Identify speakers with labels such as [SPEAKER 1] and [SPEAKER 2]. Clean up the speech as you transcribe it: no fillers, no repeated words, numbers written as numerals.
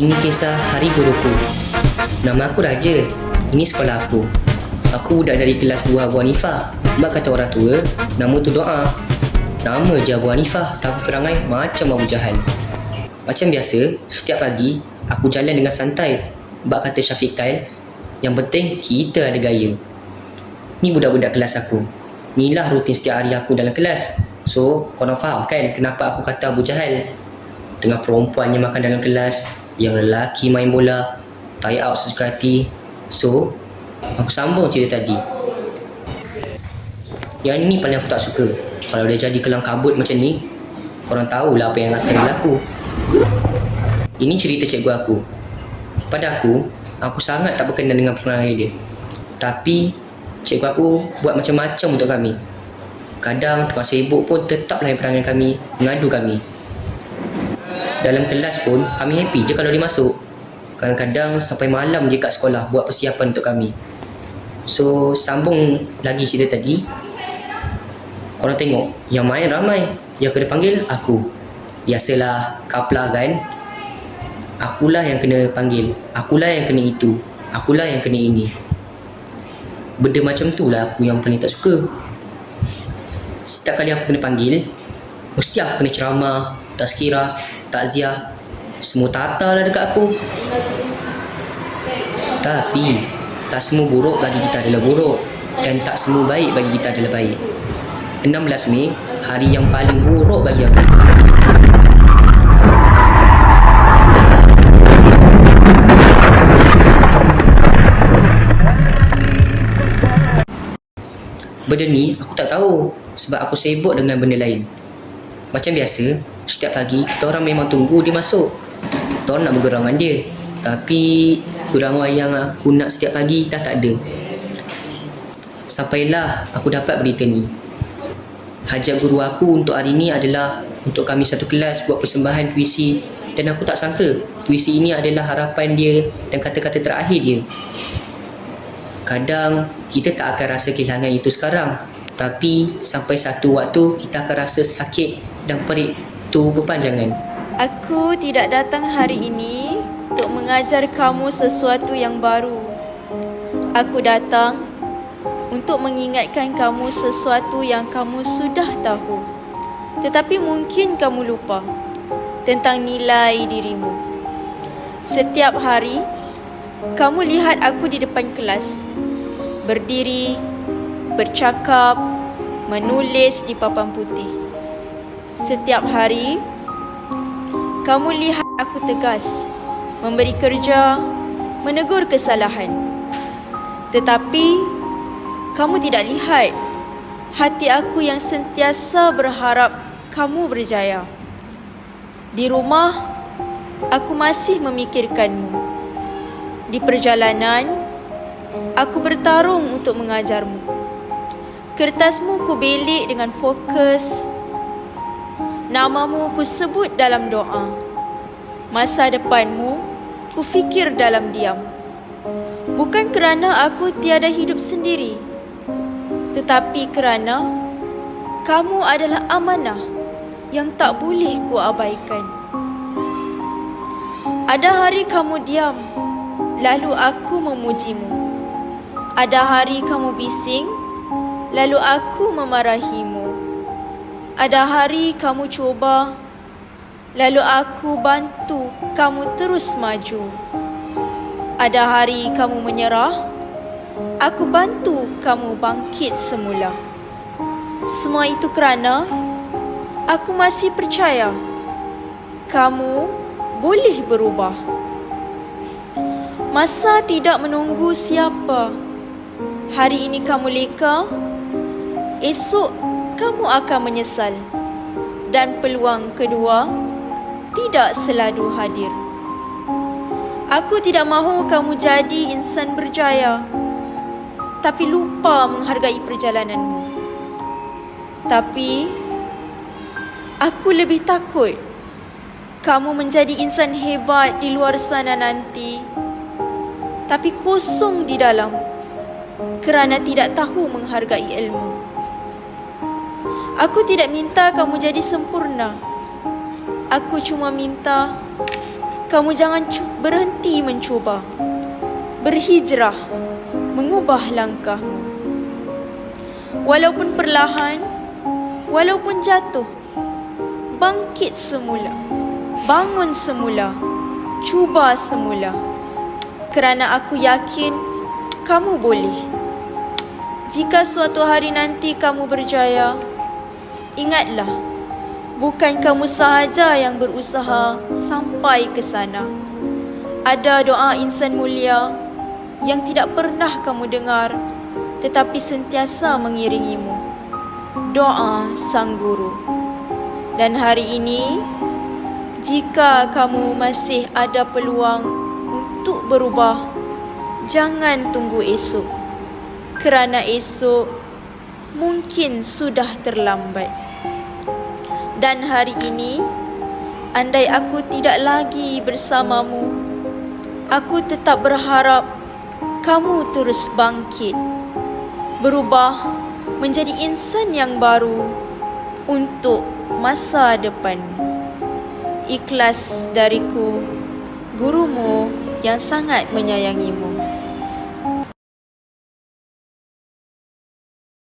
[SPEAKER 1] Ini kisah Hari Guruku. Nama aku Raja. Ini sekolah aku. Aku budak dari kelas 2 Abu Hanifah. Sebab kata orang tua, nama tu doa. Nama je Abu Hanifah, tapi perangai macam Abu Jahal. Macam biasa, setiap pagi aku jalan dengan santai. Sebab kata Syafiq Kyle, yang penting kita ada gaya. Ni budak-budak kelas aku. Inilah rutin setiap hari aku dalam kelas. So, korang faham kan kenapa aku kata Abu Jahal? Dengan perempuan yang makan dalam kelas, yang lelaki main bola, tie out sesuka hati. So, aku sambung cerita tadi. Yang ni paling aku tak suka. Kalau dia jadi kelang kabut macam ni, korang tahulah apa yang akan berlaku. Ini cerita cikgu aku. Pada aku sangat tak berkenan dengan perangai dia. Tapi, cikgu aku buat macam-macam untuk kami. Kadang tukang sibuk pun tetap layan perangai kami, mengadu kami. Dalam kelas pun, kami happy je kalau dia masuk. Kadang-kadang sampai malam je kat sekolah buat persiapan untuk kami. So, sambung lagi cerita tadi. Korang tengok, yang main ramai. Yang kena panggil, aku. Biasalah, kaplah kan. Akulah yang kena panggil. Akulah yang kena itu. Akulah yang kena ini. Benda macam tu lah aku yang paling tak suka. Setiap kali aku kena panggil, mesti aku kena ceramah, tazkirah, takziah. Semua tata lah dekat aku. Tapi, tak semua buruk bagi kita adalah buruk. Dan tak semua baik bagi kita adalah baik. 16 Mei, hari yang paling buruk bagi aku. Benda ni aku tak tahu sebab aku sibuk dengan benda lain. Macam biasa, setiap pagi kita orang memang tunggu dia masuk. Kita orang nak bergurau dengan dia. Tapi gurauan yang aku nak setiap pagi dah tak ada. Sampailah aku dapat berita ni. Hajat guru aku untuk hari ni adalah untuk kami satu kelas buat persembahan puisi. Dan aku tak sangka puisi ini adalah harapan dia dan kata-kata terakhir dia. Kadang kita tak akan rasa kehilangan itu sekarang, tapi sampai satu waktu kita akan rasa sakit dan perik tu berpanjangan.
[SPEAKER 2] Aku tidak datang hari ini untuk mengajar kamu sesuatu yang baru. Aku datang untuk mengingatkan kamu sesuatu yang kamu sudah tahu, tetapi mungkin kamu lupa tentang nilai dirimu. Setiap hari, kamu lihat aku di depan kelas, berdiri, bercakap, menulis di papan putih. Setiap hari, kamu lihat aku tegas, memberi kerja, menegur kesalahan. Tetapi, kamu tidak lihat hati aku yang sentiasa berharap kamu berjaya. Di rumah, aku masih memikirkanmu. Di perjalanan, aku bertarung untuk mengajarmu. Kertasmu ku belik dengan fokus. Namamu ku sebut dalam doa. Masa depanmu ku fikir dalam diam. Bukan kerana aku tiada hidup sendiri, tetapi kerana kamu adalah amanah yang tak boleh ku abaikan. Ada hari kamu diam, lalu aku memujimu. Ada hari kamu bising, lalu aku memarahimu. Ada hari kamu cuba, lalu aku bantu kamu terus maju. Ada hari kamu menyerah, aku bantu kamu bangkit semula. Semua itu kerana aku masih percaya kamu boleh berubah. Masa tidak menunggu siapa. Hari ini kamu leka, esok kamu akan menyesal. Dan peluang kedua tidak selalu hadir. Aku tidak mahu kamu jadi insan berjaya, tapi lupa menghargai perjalananmu. Tapi, aku lebih takut kamu menjadi insan hebat di luar sana nanti, tapi kosong di dalam kerana tidak tahu menghargai ilmu. Aku tidak minta kamu jadi sempurna. Aku cuma minta kamu jangan berhenti mencuba. Berhijrah, mengubah langkahmu. Walaupun perlahan, walaupun jatuh, bangkit semula, bangun semula, cuba semula. Kerana aku yakin kamu boleh. Jika suatu hari nanti kamu berjaya, ingatlah, bukan kamu sahaja yang berusaha sampai ke sana. Ada doa insan mulia yang tidak pernah kamu dengar tetapi sentiasa mengiringimu. Doa sang guru. Dan hari ini, jika kamu masih ada peluang untuk berubah, jangan tunggu esok. Kerana esok mungkin sudah terlambat. Dan hari ini, andai aku tidak lagi bersamamu, aku tetap berharap kamu terus bangkit, berubah menjadi insan yang baru untuk masa depan. Ikhlas dariku, gurumu yang sangat menyayangimu.